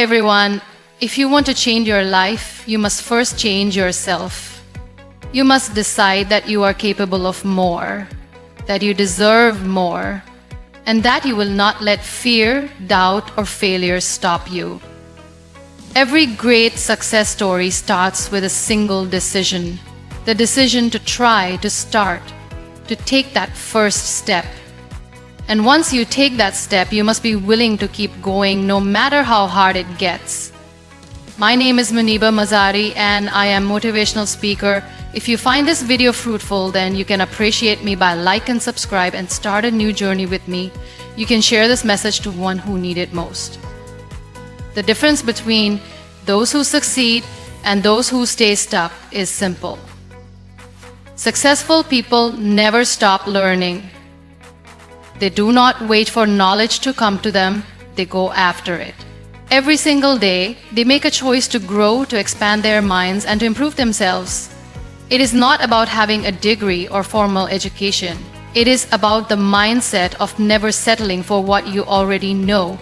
Hey everyone, if you want to change your life, you must first change yourself. You must decide that you are capable of more, that you deserve more, and that you will not let fear, doubt, or failure stop you. Every great success story starts with a single decision. The decision to try, to start, to take that first step. And once you take that step, you must be willing to keep going no matter how hard it gets. My name is Muniba Mazari and I am motivational speaker. If you find this video fruitful, then you can appreciate me by like and subscribe and start a new journey with me. You can share this message to one who needs it most. The difference between those who succeed and those who stay stuck is simple. Successful people never stop learning. They do not wait for knowledge to come to them, they go after it. Every single day, they make a choice to grow, to expand their minds, and to improve themselves. It is not about having a degree or formal education. It is about the mindset of never settling for what you already know.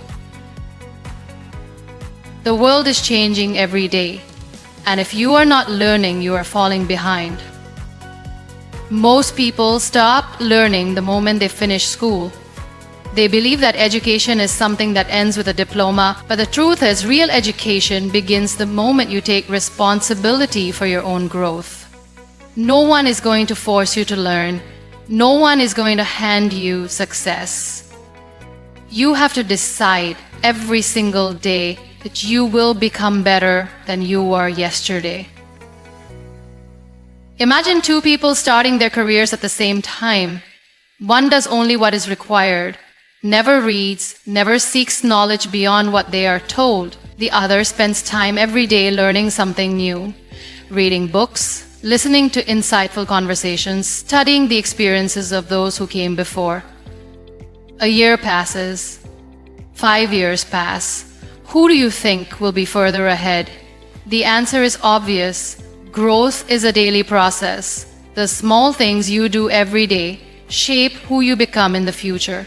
The world is changing every day, and if you are not learning, you are falling behind. Most people stop learning the moment they finish school. They believe that education is something that ends with a diploma, but the truth is, real education begins the moment you take responsibility for your own growth. No one is going to force you to learn. No one is going to hand you success. You have to decide every single day that you will become better than you were yesterday. Imagine two people starting their careers at the same time. One does only what is required, never reads, never seeks knowledge beyond what they are told. The other spends time every day learning something new, reading books, listening to insightful conversations, studying the experiences of those who came before. A year passes. 5 years pass. Who do you think will be further ahead? The answer is obvious. Growth is a daily process. The small things you do every day shape who you become in the future.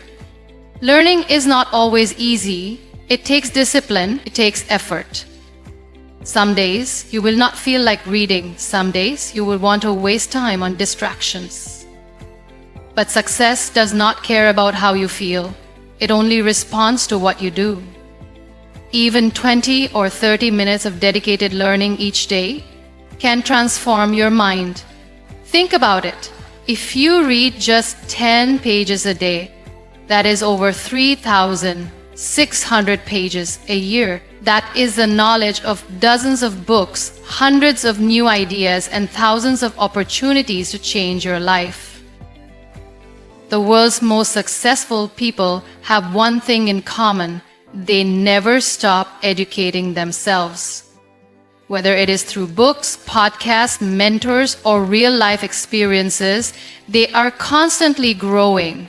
Learning is not always easy. It takes discipline, it takes effort. Some days you will not feel like reading. Some days you will want to waste time on distractions. But success does not care about how you feel. It only responds to what you do. Even 20 or 30 minutes of dedicated learning each day can transform your mind. Think about it. If you read just 10 pages a day, that is over 3,600 pages a year. That is the knowledge of dozens of books, hundreds of new ideas, and thousands of opportunities to change your life. The world's most successful people have one thing in common. They never stop educating themselves. Whether it is through books, podcasts, mentors, or real-life experiences, they are constantly growing.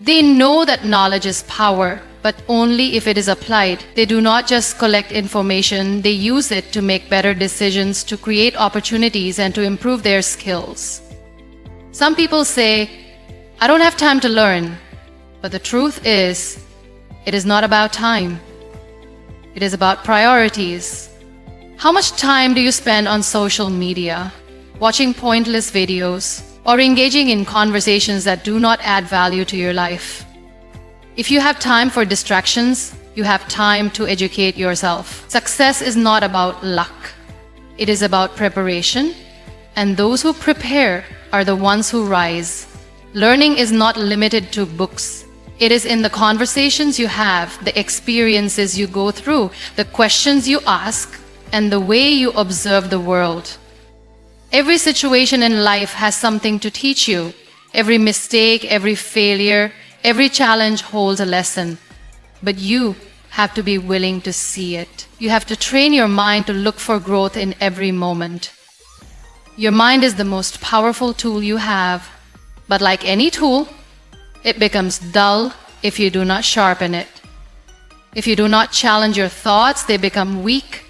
They know that knowledge is power, but only if it is applied. They do not just collect information, they use it to make better decisions, to create opportunities, and to improve their skills. Some people say, "I don't have time to learn." But the truth is, it is not about time. It is about priorities. How much time do you spend on social media, watching pointless videos, or engaging in conversations that do not add value to your life? If you have time for distractions, you have time to educate yourself. Success is not about luck. It is about preparation, and those who prepare are the ones who rise. Learning is not limited to books. It is in the conversations you have, the experiences you go through, the questions you ask, and the way you observe the world. Every situation in life has something to teach you. Every mistake, every failure, every challenge holds a lesson. But you have to be willing to see it. You have to train your mind to look for growth in every moment. Your mind is the most powerful tool you have. But like any tool, it becomes dull if you do not sharpen it. If you do not challenge your thoughts, they become weak.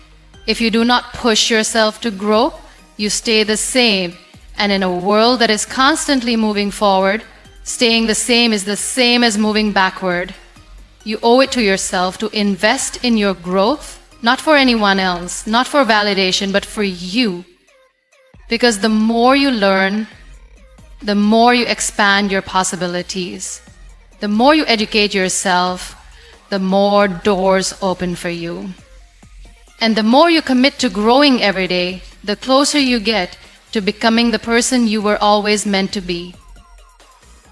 If you do not push yourself to grow, you stay the same. And in a world that is constantly moving forward, staying the same is the same as moving backward. You owe it to yourself to invest in your growth, not for anyone else, not for validation, but for you. Because the more you learn, the more you expand your possibilities. The more you educate yourself, the more doors open for you. And the more you commit to growing every day, the closer you get to becoming the person you were always meant to be.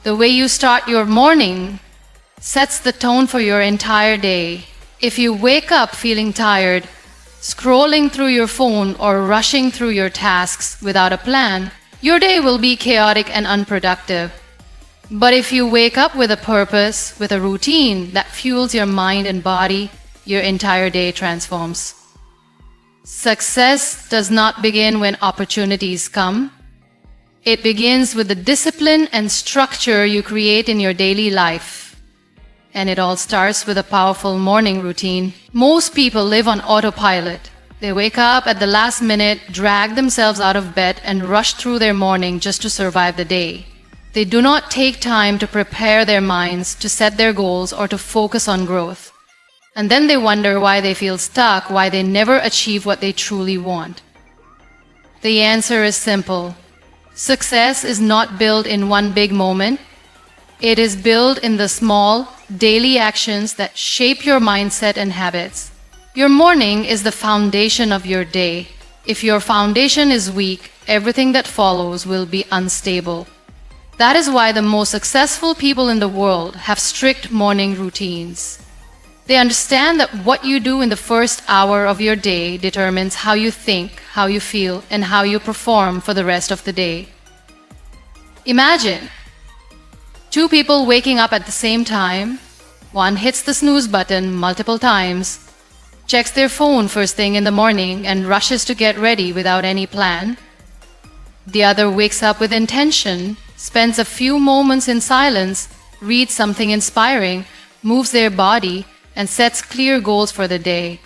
The way you start your morning sets the tone for your entire day. If you wake up feeling tired, scrolling through your phone or rushing through your tasks without a plan, your day will be chaotic and unproductive. But if you wake up with a purpose, with a routine that fuels your mind and body, your entire day transforms. Success does not begin when opportunities come. It begins with the discipline and structure you create in your daily life. And it all starts with a powerful morning routine. Most people live on autopilot. They wake up at the last minute, drag themselves out of bed, and rush through their morning just to survive the day. They do not take time to prepare their minds, to set their goals, or to focus on growth. And then they wonder why they feel stuck, why they never achieve what they truly want. The answer is simple. Success is not built in one big moment. It is built in the small, daily actions that shape your mindset and habits. Your morning is the foundation of your day. If your foundation is weak, everything that follows will be unstable. That is why the most successful people in the world have strict morning routines. They understand that what you do in the first hour of your day determines how you think, how you feel, and how you perform for the rest of the day. Imagine two people waking up at the same time. One hits the snooze button multiple times, checks their phone first thing in the morning, and rushes to get ready without any plan. The other wakes up with intention, spends a few moments in silence, reads something inspiring, moves their body, and sets clear goals for the day.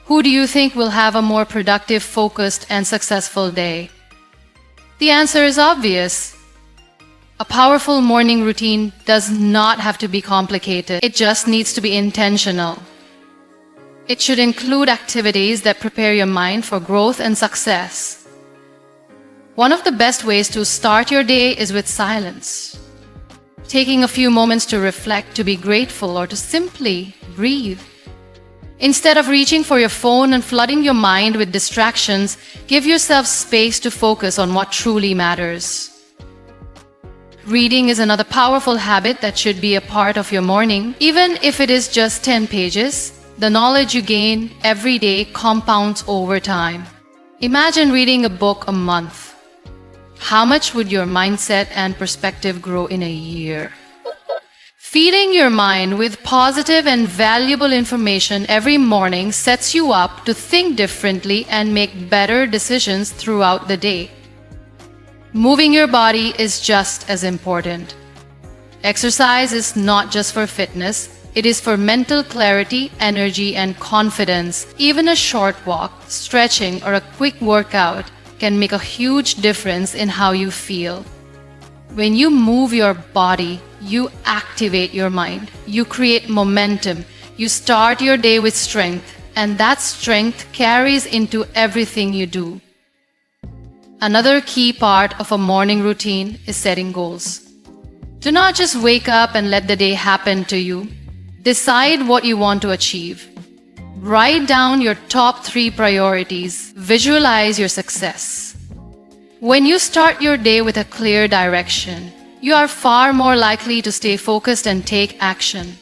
Who do you think will have a more productive, focused, and successful day? The answer is obvious. A powerful morning routine does not have to be complicated. It just needs to be intentional. It should include activities that prepare your mind for growth and success. One of the best ways to start your day is with silence. Taking a few moments to reflect, to be grateful, or to simply breathe. Instead of reaching for your phone and flooding your mind with distractions, give yourself space to focus on what truly matters. Reading is another powerful habit that should be a part of your morning. Even if it is just 10 pages, the knowledge you gain every day compounds over time. Imagine reading a book a month. How much would your mindset and perspective grow in a year? Feeding your mind with positive and valuable information every morning sets you up to think differently and make better decisions throughout the day. Moving your body is just as important. Exercise is not just for fitness, it is for mental clarity, energy, and confidence. Even a short walk, stretching, or a quick workout can make a huge difference in how you feel. When you move your body, you activate your mind. You create momentum. You start your day with strength, and that strength carries into everything you do. Another key part of a morning routine is setting goals. Do not just wake up and let the day happen to you. Decide what you want to achieve. Write down your top 3 priorities. Visualize your success. When you start your day with a clear direction, you are far more likely to stay focused and take action.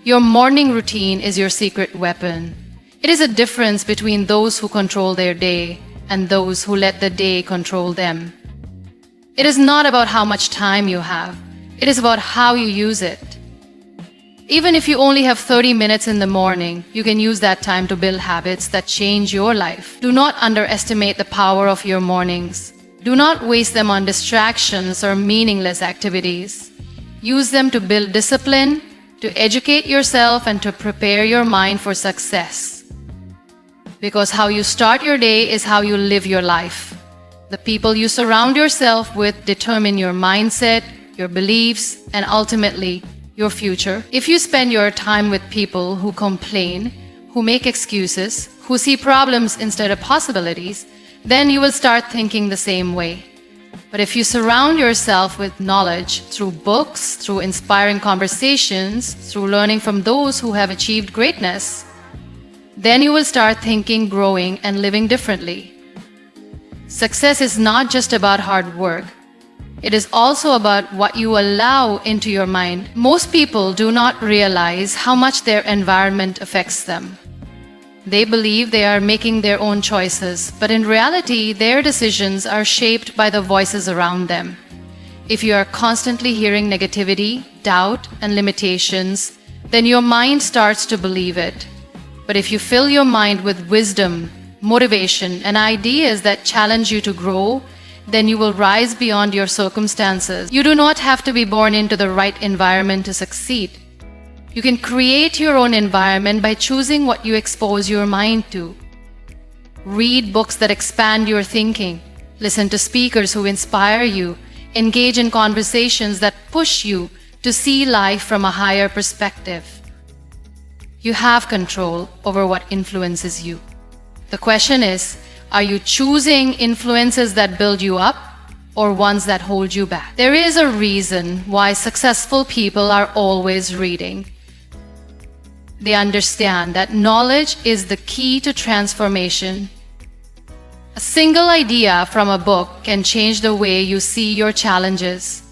Your morning routine is your secret weapon. It is a difference between those who control their day and those who let the day control them. It is not about how much time you have. It is about how you use it. Even if you only have 30 minutes in the morning, you can use that time to build habits that change your life. Do not underestimate the power of your mornings. Do not waste them on distractions or meaningless activities. Use them to build discipline, to educate yourself, and to prepare your mind for success. Because how you start your day is how you live your life. The people you surround yourself with determine your mindset, your beliefs, and ultimately, your future. If you spend your time with people who complain, who make excuses, who see problems instead of possibilities, then you will start thinking the same way. But if you surround yourself with knowledge through books, through inspiring conversations, through learning from those who have achieved greatness, then you will start thinking, growing, and living differently. Success is not just about hard work. It is also about what you allow into your mind. Most people do not realize how much their environment affects them. They believe they are making their own choices, but in reality, their decisions are shaped by the voices around them. If you are constantly hearing negativity, doubt, and limitations, then your mind starts to believe it. But if you fill your mind with wisdom, motivation, and ideas that challenge you to grow, then you will rise beyond your circumstances. You do not have to be born into the right environment to succeed. You can create your own environment by choosing what you expose your mind to. Read books that expand your thinking. Listen to speakers who inspire you. Engage in conversations that push you to see life from a higher perspective. You have control over what influences you. The question is, are you choosing influences that build you up or ones that hold you back? There is a reason why successful people are always reading. They understand that knowledge is the key to transformation. A single idea from a book can change the way you see your challenges.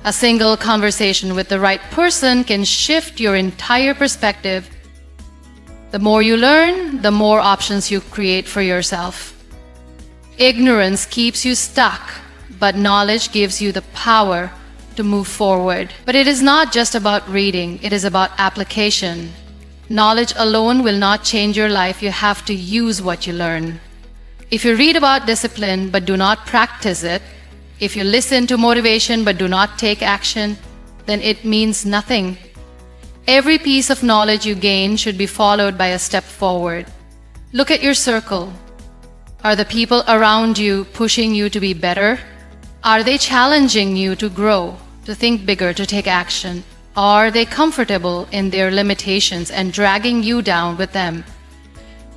A single conversation with the right person can shift your entire perspective. The more you learn, the more options you create for yourself. Ignorance keeps you stuck, but knowledge gives you the power to move forward. But it is not just about reading, it is about application. Knowledge alone will not change your life. You have to use what you learn. If you read about discipline but do not practice it, if you listen to motivation but do not take action, then it means nothing. Every piece of knowledge you gain should be followed by a step forward. Look at your circle. Are the people around you pushing you to be better? Are they challenging you to grow, to think bigger, to take action? Are they comfortable in their limitations and dragging you down with them?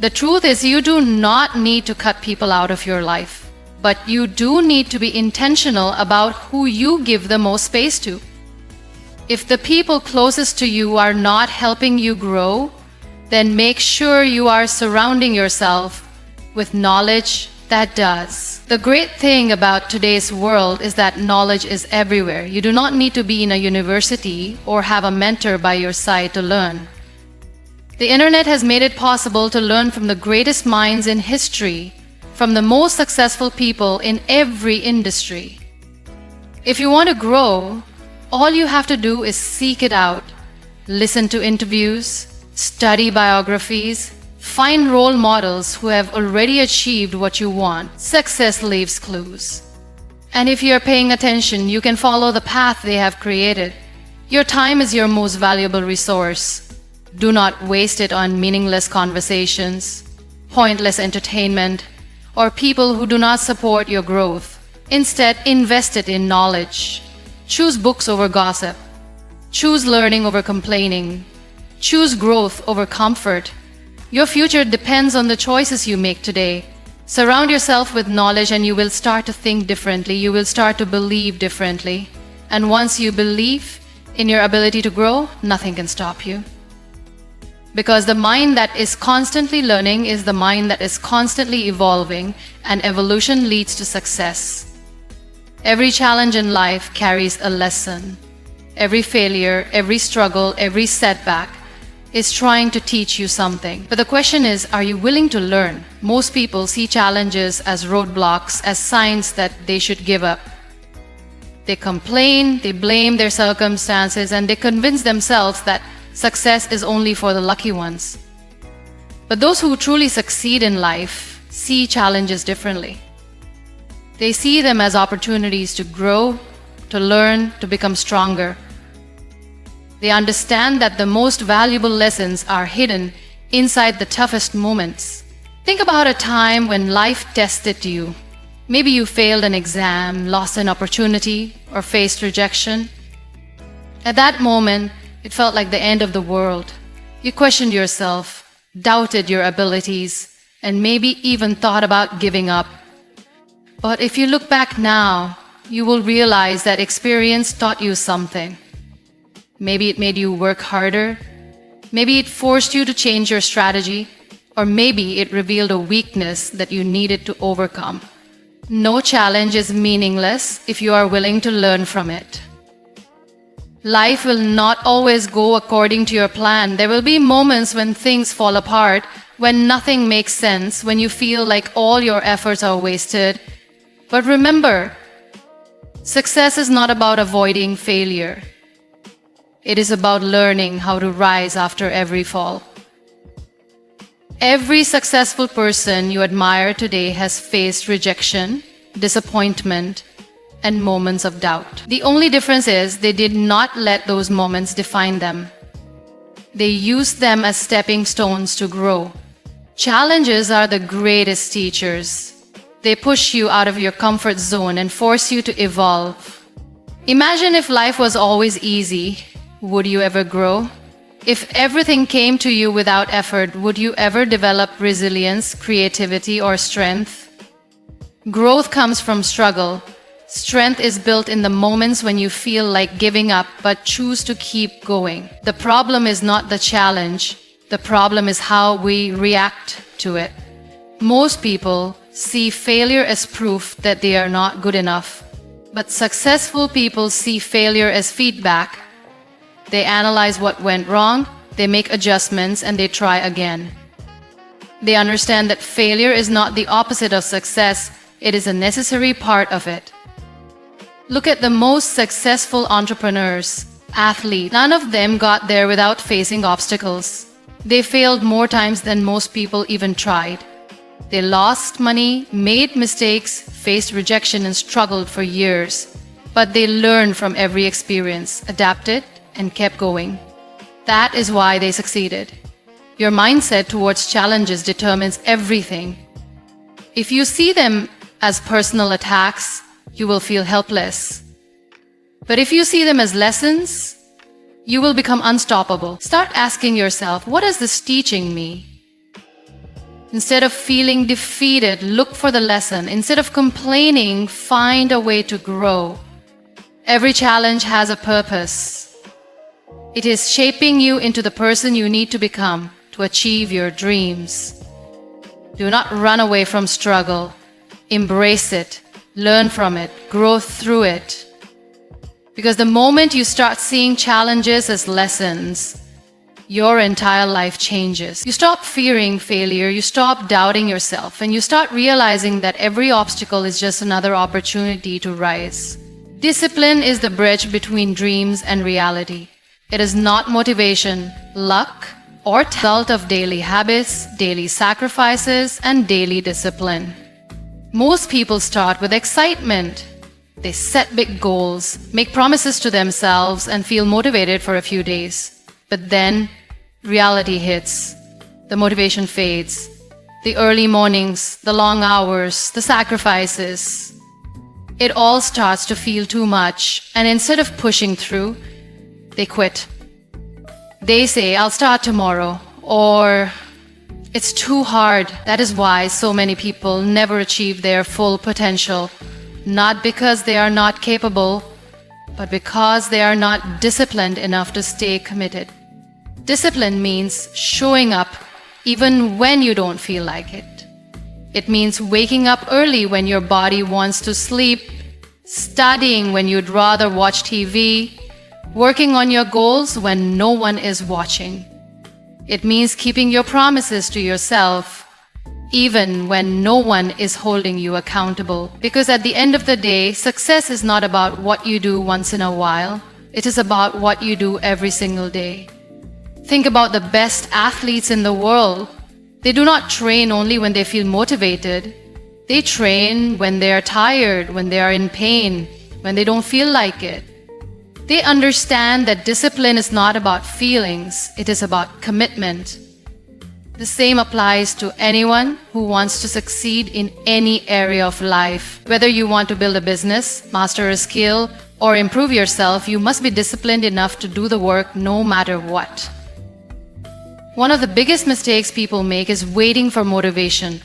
The truth is, you do not need to cut people out of your life, but you do need to be intentional about who you give the most space to. If the people closest to you are not helping you grow, then make sure you are surrounding yourself with knowledge that does. The great thing about today's world is that knowledge is everywhere. You do not need to be in a university or have a mentor by your side to learn. The internet has made it possible to learn from the greatest minds in history, from the most successful people in every industry. If you want to grow, all you have to do is seek it out. Listen to interviews, study biographies, find role models who have already achieved what you want. Success leaves clues. And if you're paying attention, you can follow the path they have created. Your time is your most valuable resource. Do not waste it on meaningless conversations, pointless entertainment, or people who do not support your growth. Instead, invest it in knowledge. Choose books over gossip. Choose learning over complaining. Choose growth over comfort. Your future depends on the choices you make today. Surround yourself with knowledge and you will start to think differently. You will start to believe differently. And once you believe in your ability to grow, nothing can stop you. Because the mind that is constantly learning is the mind that is constantly evolving, and evolution leads to success. Every challenge in life carries a lesson. Every failure, every struggle, every setback is trying to teach you something. But the question is, are you willing to learn? Most people see challenges as roadblocks, as signs that they should give up. They complain, they blame their circumstances, and they convince themselves that success is only for the lucky ones. But those who truly succeed in life see challenges differently. They see them as opportunities to grow, to learn, to become stronger. They understand that the most valuable lessons are hidden inside the toughest moments. Think about a time when life tested you. Maybe you failed an exam, lost an opportunity, or faced rejection. At that moment, it felt like the end of the world. You questioned yourself, doubted your abilities, and maybe even thought about giving up. But if you look back now, you will realize that experience taught you something. Maybe it made you work harder. Maybe it forced you to change your strategy. Or maybe it revealed a weakness that you needed to overcome. No challenge is meaningless if you are willing to learn from it. Life will not always go according to your plan. There will be moments when things fall apart, when nothing makes sense, when you feel like all your efforts are wasted. But remember, success is not about avoiding failure. It is about learning how to rise after every fall. Every successful person you admire today has faced rejection, disappointment, and moments of doubt. The only difference is they did not let those moments define them. They used them as stepping stones to grow. Challenges are the greatest teachers. They push you out of your comfort zone and force you to evolve. Imagine if life was always easy. Would you ever grow? If everything came to you without effort, would you ever develop resilience, creativity, or strength? Growth comes from struggle. Strength is built in the moments when you feel like giving up but choose to keep going. The problem is not the challenge. The problem is how we react to it. Most people see failure as proof that they are not good enough. But successful people see failure as feedback. They analyze what went wrong, they make adjustments, and they try again. They understand that failure is not the opposite of success, it is a necessary part of it. Look at the most successful entrepreneurs, athletes. None of them got there without facing obstacles. They failed more times than most people even tried. They lost money, made mistakes, faced rejection, and struggled for years. But they learned from every experience, adapted, and kept going. That is why they succeeded. Your mindset towards challenges determines everything. If you see them as personal attacks, you will feel helpless. But if you see them as lessons, you will become unstoppable. Start asking yourself, what is this teaching me? Instead of feeling defeated, look for the lesson. Instead of complaining, find a way to grow. Every challenge has a purpose. It is shaping you into the person you need to become to achieve your dreams. Do not run away from struggle. Embrace it. Learn from it, grow through it. Because the moment you start seeing challenges as lessons, your entire life changes. You stop fearing failure, you stop doubting yourself, and you start realizing that every obstacle is just another opportunity to rise. Discipline is the bridge between dreams and reality. It is not motivation, luck, or result of daily habits, daily sacrifices, and daily discipline. Most people start with excitement. They set big goals, make promises to themselves, and feel motivated for a few days. But then, reality hits. The motivation fades. The early mornings, the long hours, the sacrifices. It all starts to feel too much, and instead of pushing through, they quit. They say, I'll start tomorrow, or it's too hard. That is why so many people never achieve their full potential. Not because they are not capable, but because they are not disciplined enough to stay committed. Discipline means showing up even when you don't feel like it. It means waking up early when your body wants to sleep, studying when you'd rather watch TV, working on your goals when no one is watching. It means keeping your promises to yourself, even when no one is holding you accountable. Because at the end of the day, success is not about what you do once in a while. It is about what you do every single day. Think about the best athletes in the world. They do not train only when they feel motivated. They train when they are tired, when they are in pain, when they don't feel like it. They understand that discipline is not about feelings, it is about commitment. The same applies to anyone who wants to succeed in any area of life. Whether you want to build a business, master a skill, or improve yourself, you must be disciplined enough to do the work no matter what. One of the biggest mistakes people make is waiting for motivation.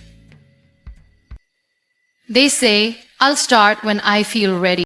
They say, "I'll start when I feel ready."